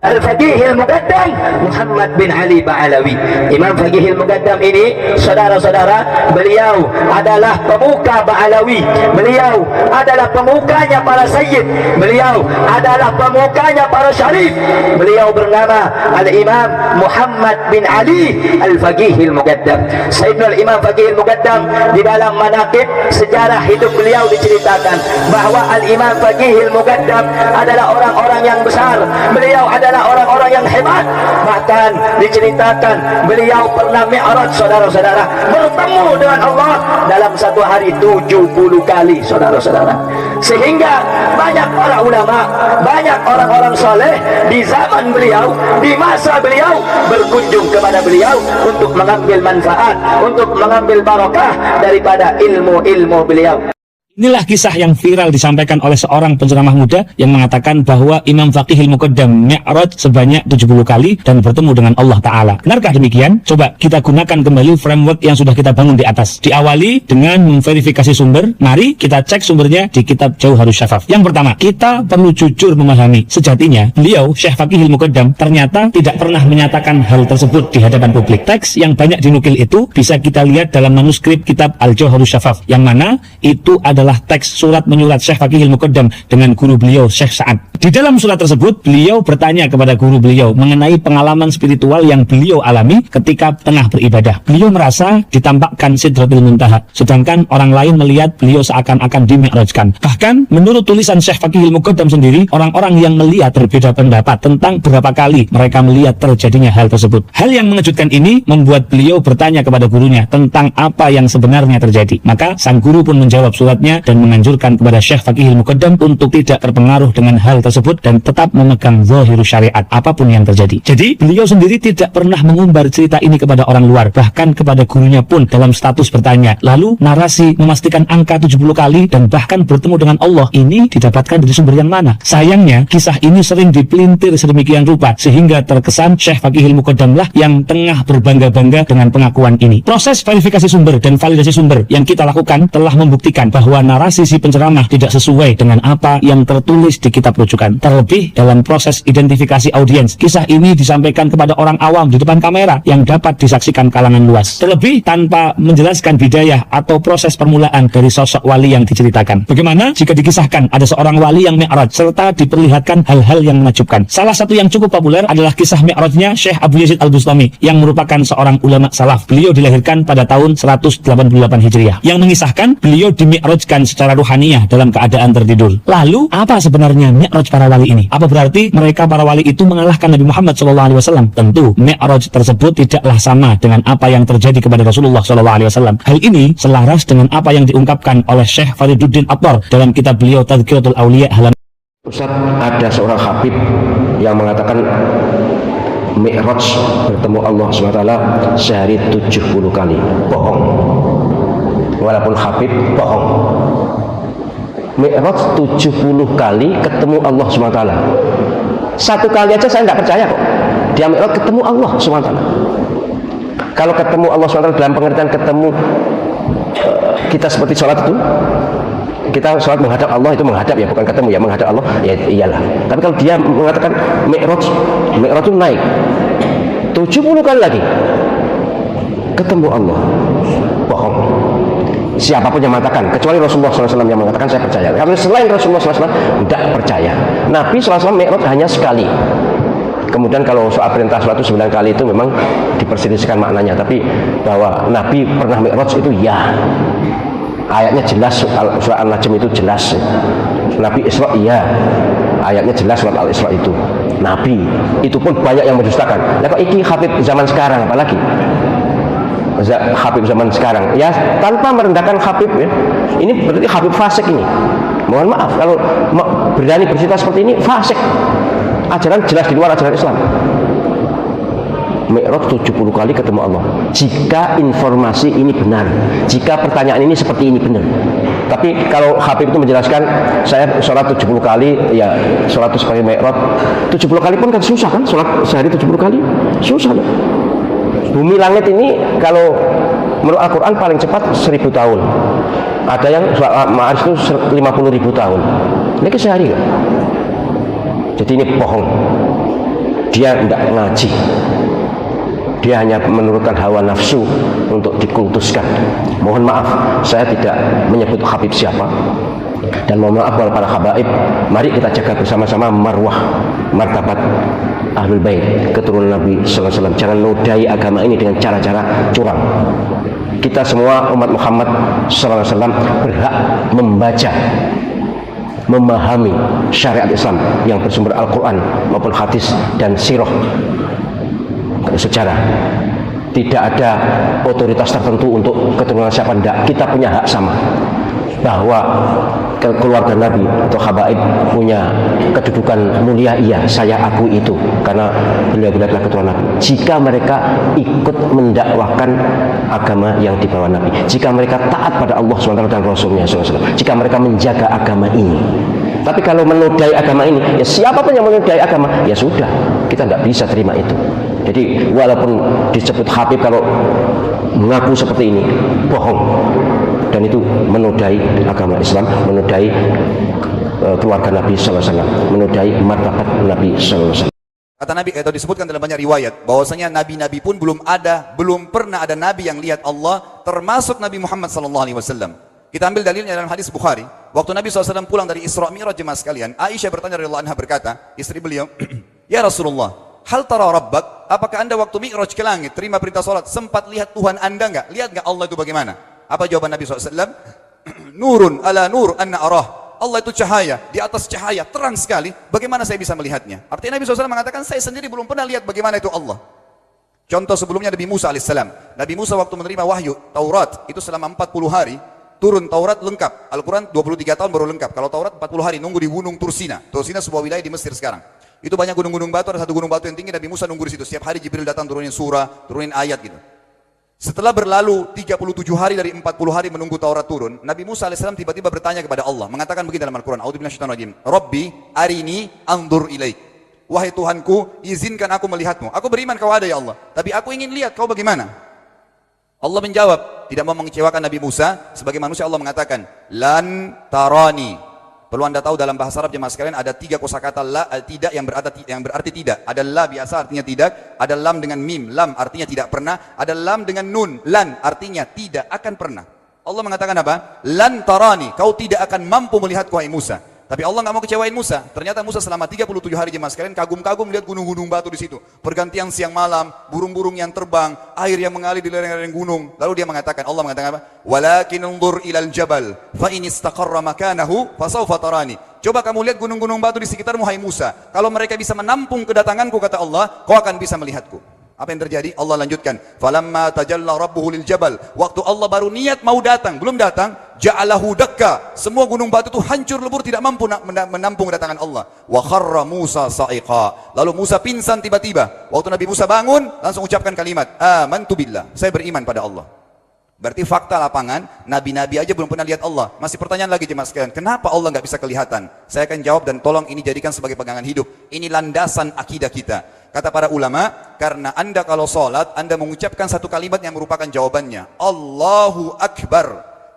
Al-Faqih Al-Muqaddam Muhammad bin Ali Ba'alawi. Imam Faqih Al-Muqaddam ini, saudara-saudara, beliau adalah pemuka Ba'alawi. Beliau adalah pemukanya para sayyid. Beliau adalah pemukanya para syarif. Beliau bernama Al-Imam Muhammad bin Ali Al-Faqih Al-Muqaddam. Sayyidina Al-Imam Faqih Al-Muqaddam, di dalam manaqib sejarah hidup beliau diceritakan bahwa Al-Imam Faqih Al-Muqaddam adalah orang-orang yang besar. Beliau adalah orang-orang yang hebat. Bahkan diceritakan beliau pernah mi'raj, saudara-saudara, bertemu dengan Allah dalam satu hari 70 kali, saudara-saudara. Sehingga banyak para ulama, banyak orang-orang soleh di zaman beliau, di masa beliau, berkunjung kepada beliau untuk mengambil manfaat, untuk mengambil barakah daripada ilmu-ilmu beliau. Inilah kisah yang viral disampaikan oleh seorang penceramah muda yang mengatakan bahwa Imam Faqih Al-Muqaddam mi'raj sebanyak 70 kali dan bertemu dengan Allah Ta'ala. Benarkah demikian? Coba kita gunakan kembali framework yang sudah kita bangun di atas. Diawali dengan memverifikasi sumber. Mari kita cek sumbernya di kitab Jauharus Syafaf. Yang pertama, kita perlu jujur memahami. Sejatinya, beliau, Syekh Faqih Al-Muqaddam, ternyata tidak pernah menyatakan hal tersebut di hadapan publik. Teks yang banyak dinukil itu bisa kita lihat dalam manuskrip kitab Al-Jauharus Syafaf, yang mana itu adalah teks surat menyurat Syekh Faqih Al-Muqaddam dengan guru beliau, Syekh Sa'ad. Di dalam surat tersebut, beliau bertanya kepada guru beliau mengenai pengalaman spiritual yang beliau alami ketika tengah beribadah. Beliau merasa ditampakkan Sidratul Muntaha, sedangkan orang lain melihat beliau seakan-akan dimi'rajkan. Bahkan, menurut tulisan Syekh Faqih Al-Muqaddam sendiri, orang-orang yang melihat berbeda pendapat tentang berapa kali mereka melihat terjadinya hal tersebut. Hal yang mengejutkan ini membuat beliau bertanya kepada gurunya tentang apa yang sebenarnya terjadi. Maka, sang guru pun menjawab suratnya dan menganjurkan kepada Syekh Faqih Al-Muqaddam untuk tidak terpengaruh dengan hal tersebut dan tetap memegang zahirus syariat apapun yang terjadi. Jadi beliau sendiri tidak pernah mengumbar cerita ini kepada orang luar, bahkan kepada gurunya pun dalam status bertanya. Lalu narasi memastikan angka 70 kali dan bahkan bertemu dengan Allah ini didapatkan dari sumber yang mana? Sayangnya kisah ini sering dipelintir sedemikian rupa sehingga terkesan Syekh Faqih Al-Muqaddam lah yang tengah berbangga-bangga dengan pengakuan ini. Proses verifikasi sumber dan validasi sumber yang kita lakukan telah membuktikan bahwa narasi si penceramah tidak sesuai dengan apa yang tertulis di kitab rujukan. Terlebih dalam proses identifikasi audiens, kisah ini disampaikan kepada orang awam di depan kamera yang dapat disaksikan kalangan luas. Terlebih tanpa menjelaskan bidayah atau proses permulaan dari sosok wali yang diceritakan. Bagaimana jika dikisahkan ada seorang wali yang mi'raj serta diperlihatkan hal-hal yang menakjubkan? Salah satu yang cukup populer adalah kisah mi'rajnya Syekh Abu Yazid Al-Bustami yang merupakan seorang ulama salaf. Beliau dilahirkan pada tahun 188 Hijriah yang mengisahkan beliau dimi'rajkan secara ruhaniyah dalam keadaan tertidur. Lalu apa sebenarnya mi'raj para wali ini? Apa berarti mereka para wali itu mengalahkan Nabi Muhammad SAW? Tentu mi'raj tersebut tidaklah sama dengan apa yang terjadi kepada Rasulullah SAW. Hal ini selaras dengan apa yang diungkapkan oleh Syekh Fariduddin Attar dalam kitab beliau Tadhkiratul Auliya halaman. Ustaz, ada seorang habib yang mengatakan mi'raj bertemu Allah SWT sehari 70 kali. Bohong. Walaupun habib, bohong. Mi'raj 70 kali ketemu Allah SWT. Satu kali aja saya tidak percaya kok. Dia mi'raj ketemu Allah SWT. Kalau ketemu Allah SWT dalam pengertian ketemu kita seperti sholat itu, kita sholat menghadap Allah itu menghadap ya, bukan ketemu ya, menghadap Allah ya iyalah. Tapi kalau dia mengatakan mi'raj itu naik 70 kali lagi ketemu Allah, bohong. Siapapun yang mengatakan, kecuali Rasulullah SAW yang mengatakan saya percaya. Karena selain Rasulullah SAW tidak percaya. Nabi SAW mi'raj hanya sekali. Kemudian kalau soal perintah sholat itu 9 kali itu memang diperselisihkan maknanya. Tapi bahwa Nabi pernah mi'raj itu ya. Ayatnya jelas, surat An-Najm itu jelas. Nabi Isra iya. Ayatnya jelas surat Al-Isra itu. Nabi itu pun banyak yang mendustakan. Nah kok iki habib zaman sekarang apalagi? Habib zaman sekarang ya, tanpa merendahkan habib ya, ini berarti habib fasik ini. Mohon maaf kalau berani bercerita seperti ini, fasik. Ajaran jelas di luar ajaran Islam. Mi'raj 70 kali ketemu Allah. Jika informasi ini benar, jika pertanyaan ini seperti ini benar. Tapi kalau habib itu menjelaskan saya sholat 70 kali, ya sholat itu sebagai mi'raj 70 kali pun kan susah kan, sholat sehari 70 kali susah loh. Bumi langit ini kalau menurut Al-Quran paling cepat 1000 tahun. Ada yang Ma'arij itu 50.000 tahun. Ini sehari kan? Jadi ini bohong. dia tidak ngaji, dia hanya menurunkan hawa nafsu untuk dikultuskan. Mohon maaf, saya tidak menyebut Habib siapa, dan mohon maaf kepada para habaib. Mari kita jaga bersama-sama marwah martabat Ahlul Bait, keturunan Nabi sallallahu alaihi wasallam. Jangan nodai agama ini dengan cara-cara curang. Kita semua umat Muhammad sallallahu alaihi wasallam berhak membaca, memahami syariat Islam yang bersumber Al-Quran maupun hadis dan sirah sejarah. Tidak ada otoritas tertentu untuk keturunan siapa, tidak. Kita punya hak sama, bahwa keluarga Nabi atau habaib punya kedudukan mulia. Iya, saya akui itu, karena beliau-beliau adalah keturunan Nabi. Jika mereka ikut mendakwakan agama yang dibawa Nabi, jika mereka taat pada Allah SWT dan Rasulnya SAW, jika mereka menjaga agama ini. Tapi kalau menodai agama ini, ya siapapun yang menodai agama, ya sudah, kita tidak bisa terima itu. Jadi walaupun disebut Habib, kalau mengaku seperti ini bohong, dan itu menodai agama Islam, menodai keluarga Nabi sallallahu alaihi wasallam, menodai martabat Nabi sallallahu alaihi wasallam. Kata Nabi, atau disebutkan dalam banyak riwayat, bahwasanya nabi-nabi pun belum pernah ada nabi yang lihat Allah, termasuk Nabi Muhammad sallallahu alaihi wasallam. Kita ambil dalilnya dalam hadis Bukhari. Waktu Nabi SAW pulang dari Isra Mi'raj, jemaah sekalian, Aisyah bertanya radhiyallahu anha, berkata, istri beliau, ya Rasulullah, hal tara rabbak, apakah anda waktu Mi'raj ke langit, terima perintah salat, sempat lihat Tuhan anda enggak? Lihat enggak Allah itu bagaimana? Apa jawaban Nabi SAW? Nurun ala nur anna arah. Allah itu cahaya, di atas cahaya, terang sekali. Bagaimana saya bisa melihatnya? Artinya Nabi SAW mengatakan, saya sendiri belum pernah lihat bagaimana itu Allah. Contoh sebelumnya Nabi Musa alaihissalam. Nabi Musa waktu menerima wahyu Taurat, itu selama 40 hari, turun Taurat lengkap. Al-Quran 23 tahun baru lengkap. Kalau Taurat 40 hari, nunggu di gunung Tursina. Tursina sebuah wilayah di Mesir sekarang. Itu banyak gunung-gunung batu, ada satu gunung batu yang tinggi, Nabi Musa nunggu di situ. Setiap hari Jibril datang turunin surah, turunin ayat gitu. Setelah berlalu 37 hari dari 40 hari menunggu Taurat turun, Nabi Musa alaihissalam tiba-tiba bertanya kepada Allah, mengatakan begini dalam Al-Quran, A'udzubillahiminasyaitonirrajim, Rabbi arini anzur ilaik. Wahai Tuhanku, izinkan aku melihatmu. Aku beriman kau ada ya Allah, tapi aku ingin lihat kau bagaimana. Allah menjawab, tidak mau mengecewakan Nabi Musa. Sebagai manusia Allah mengatakan, lan tarani. Perlu anda tahu dalam bahasa Arab jemaah sekalian ada 3 kosakata la, tidak yang berarti tidak. Ada la biasa artinya tidak, ada lam dengan mim, lam artinya tidak pernah, ada lam dengan nun, lan artinya tidak akan pernah. Allah mengatakan apa? Lan tarani, kau tidak akan mampu melihatku wahai Musa. Tapi Allah nggak mau kecewain Musa. Ternyata Musa selama 37 hari jemaah sekalian kagum-kagum lihat gunung-gunung batu di situ. Pergantian siang malam, burung-burung yang terbang, air yang mengalir di lereng-lereng gunung. Lalu dia mengatakan, Allah mengatakan apa? Walakin unzur ilal jabal, fa in istaqarra makanahu fasawfa tarani. Coba kamu lihat gunung-gunung batu di sekitarmu hai Musa. Kalau mereka bisa menampung kedatanganku, kata Allah, kau akan bisa melihatku. Apa yang terjadi? Allah lanjutkan, falamma tajalla rabbuhu lil jabal. Waktu Allah baru niat mau datang, belum datang, ja'alahu dakka. Semua gunung batu itu hancur lebur, tidak mampu menampung kedatangan Allah. Wa kharra Musa sa'iqa. Lalu Musa pingsan tiba-tiba. Waktu Nabi Musa bangun, langsung ucapkan kalimat, amantu billah. Saya beriman pada Allah. Berarti fakta lapangan, nabi-nabi aja belum pernah lihat Allah. Masih pertanyaan lagi jemaah sekalian, kenapa Allah nggak bisa kelihatan? Saya akan jawab dan tolong ini jadikan sebagai pegangan hidup. Ini landasan akidah kita. Kata para ulama, karena anda kalau sholat, anda mengucapkan satu kalimat yang merupakan jawabannya. Allahu Akbar.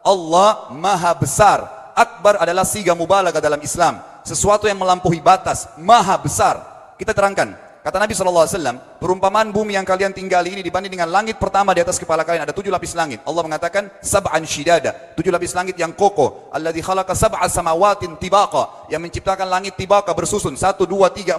Allah Maha Besar. Akbar adalah siga mubalaghah dalam Islam. Sesuatu yang melampaui batas, Maha Besar. Kita terangkan. Kata Nabi SAW, perumpamaan bumi yang kalian tinggali ini dibanding dengan langit pertama di atas kepala kalian, ada 7 lapis langit. Allah mengatakan, sab'an shidada, 7 lapis langit yang kokoh. Alladzi khalaqa sab'a samawatin tibaqa, yang menciptakan langit tibaqa bersusun, 1, 2,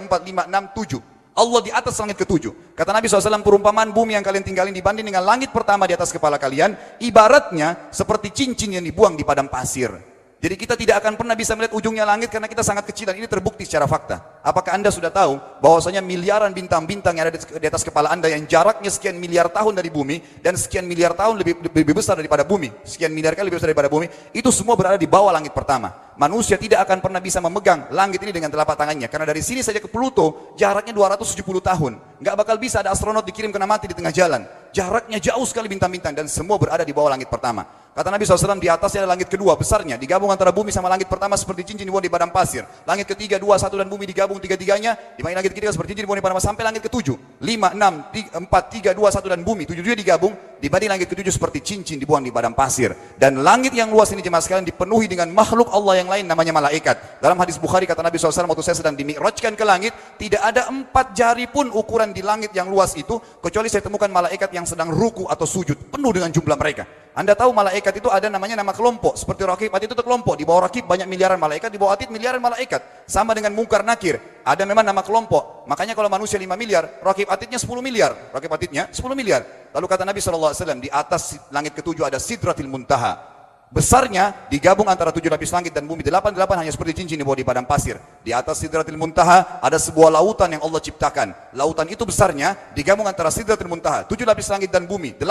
3, 4, 5, 6, 7. Allah di atas langit ke-7. Kata Nabi SAW, perumpamaan bumi yang kalian tinggalin dibanding dengan langit pertama di atas kepala kalian, ibaratnya seperti cincin yang dibuang di padang pasir. Jadi kita tidak akan pernah bisa melihat ujungnya langit karena kita sangat kecil, dan ini terbukti secara fakta. Apakah anda sudah tahu bahwasanya miliaran bintang-bintang yang ada di atas kepala anda yang jaraknya sekian miliar tahun dari bumi dan sekian miliar tahun lebih besar daripada bumi, sekian miliar kali lebih besar daripada bumi, itu semua berada di bawah langit pertama. Manusia tidak akan pernah bisa memegang langit ini dengan telapak tangannya, karena dari sini saja ke Pluto jaraknya 270 tahun. Nggak bakal bisa ada astronot dikirim kena mati di tengah jalan. Jaraknya jauh sekali bintang-bintang, dan semua berada di bawah langit pertama. Kata Nabi SAW, di atasnya ada langit kedua besarnya, digabung antara bumi sama langit pertama seperti cincin dibuang di padang pasir. Langit ketiga, 2, 1 dan bumi digabung tiga-tiganya, dibagi langit ketiga seperti cincin dibuang di padang pasir, sampai langit ketujuh. 5, 6, 4, 3, 2, 1 dan bumi, 7 digabung, dibanding langit ketujuh seperti cincin dibuang di padang pasir. Dan langit yang luas ini jemaah sekalian dipenuhi dengan makhluk Allah yang lain namanya malaikat. Dalam hadis Bukhari kata Nabi SAW, waktu saya sedang dimi'rajkan ke langit, tidak ada 4 jari pun ukuran di langit yang luas itu, kecuali saya temukan malaikat yang sedang ruku atau sujud, penuh dengan jumlah mereka. Anda tahu malaikat itu ada namanya nama kelompok, seperti Raqib, Atid itu kelompok. Di bawah Raqib banyak miliaran malaikat, di bawah Atid miliaran malaikat. Sama dengan Munkar Nakir, ada memang nama kelompok. Makanya kalau manusia 5 miliar, Raqib Atidnya 10 miliar. Raqib Atidnya 10 miliar. Lalu kata Nabi SAW, di atas langit ketujuh ada Sidratil Muntaha. Besarnya digabung antara 7 lapis langit dan bumi, 8 hanya seperti cincin dibawa di padang pasir. Di atas Sidratil Muntaha ada sebuah lautan yang Allah ciptakan. Lautan itu besarnya digabung antara Sidratil Muntaha, 7 lapis langit dan bumi, 9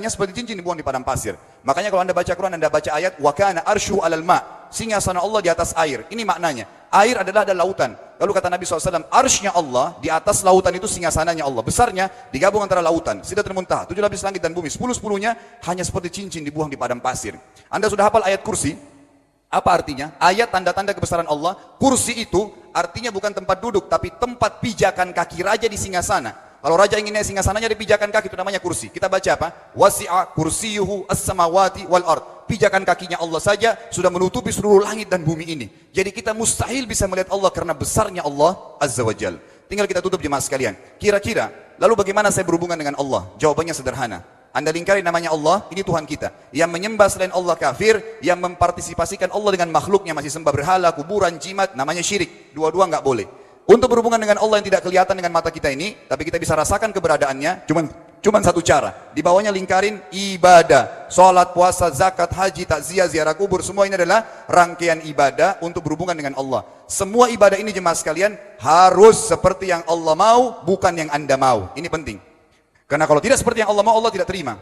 nya seperti cincin dibuang di padang pasir. Makanya kalau Anda baca Quran, Anda baca ayat wa kana arsyu 'alal ma', singgasana Allah di atas air. Ini maknanya, air adalah ada lautan. Lalu kata Nabi SAW, arsy-nya Allah, di atas lautan itu singgasananya Allah. Besarnya digabung antara lautan, Sidratul Muntaha, 7 lapis langit dan bumi, 10-10-nya hanya seperti cincin dibuang di padang pasir. Anda sudah hafal ayat kursi? Apa artinya? Ayat tanda-tanda kebesaran Allah. Kursi itu artinya bukan tempat duduk, tapi tempat pijakan kaki raja di singgasana. Kalau raja ingin naik singgasananya di pijakan kaki, itu namanya kursi. Kita baca apa? Wasi'a kursiyuhu as-samawati wal ard. Pijakan kakinya Allah saja sudah menutupi seluruh langit dan bumi ini. Jadi kita mustahil bisa melihat Allah karena besarnya Allah Azza wa Jal. Tinggal kita tutup jemaah sekalian. Kira-kira, lalu bagaimana saya berhubungan dengan Allah? Jawabannya sederhana. Anda lingkari namanya Allah, ini Tuhan kita. Yang menyembah selain Allah kafir, yang mempartisipasikan Allah dengan makhluknya, masih sembah berhala, kuburan, jimat, namanya syirik. Dua-dua nggak boleh. Untuk berhubungan dengan Allah yang tidak kelihatan dengan mata kita ini, tapi kita bisa rasakan keberadaannya, cuman satu cara. Di bawahnya lingkarin ibadah. Salat, puasa, zakat, haji, takziah, ziarah kubur, semua ini adalah rangkaian ibadah untuk berhubungan dengan Allah. Semua ibadah ini jemaah sekalian harus seperti yang Allah mau, bukan yang Anda mau. Ini penting. Karena kalau tidak seperti yang Allah mau, Allah tidak terima.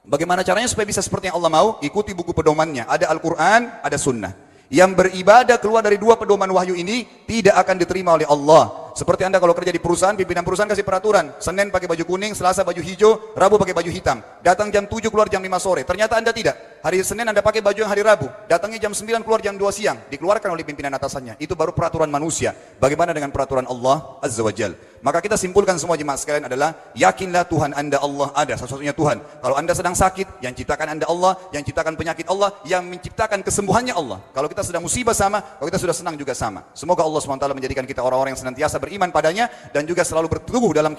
Bagaimana caranya supaya bisa seperti yang Allah mau? Ikuti buku pedomannya. Ada Al-Quran, ada Sunnah. Yang beribadah keluar dari 2 pedoman wahyu ini tidak akan diterima oleh Allah. Seperti Anda kalau kerja di perusahaan, pimpinan perusahaan kasih peraturan, Senin pakai baju kuning, Selasa baju hijau, Rabu pakai baju hitam. Datang jam 7 keluar jam 5 sore. Ternyata Anda tidak. Hari Senin Anda pakai baju yang hari Rabu, datangnya jam 9 keluar jam 2 siang. Dikeluarkan oleh pimpinan atasannya. Itu baru peraturan manusia. Bagaimana dengan peraturan Allah Azza wa Jal? Maka kita simpulkan semua jemaah sekalian adalah, yakinlah Tuhan Anda Allah ada, satu-satunya Tuhan. Kalau Anda sedang sakit, yang ciptakan Anda Allah, yang ciptakan penyakit Allah, yang menciptakan kesembuhannya Allah. Kalau kita sedang musibah sama, kalau kita sudah senang juga sama. Semoga Allah SWT menjadikan kita orang-orang yang senantiasa beriman padanya dan juga selalu berteguh dalam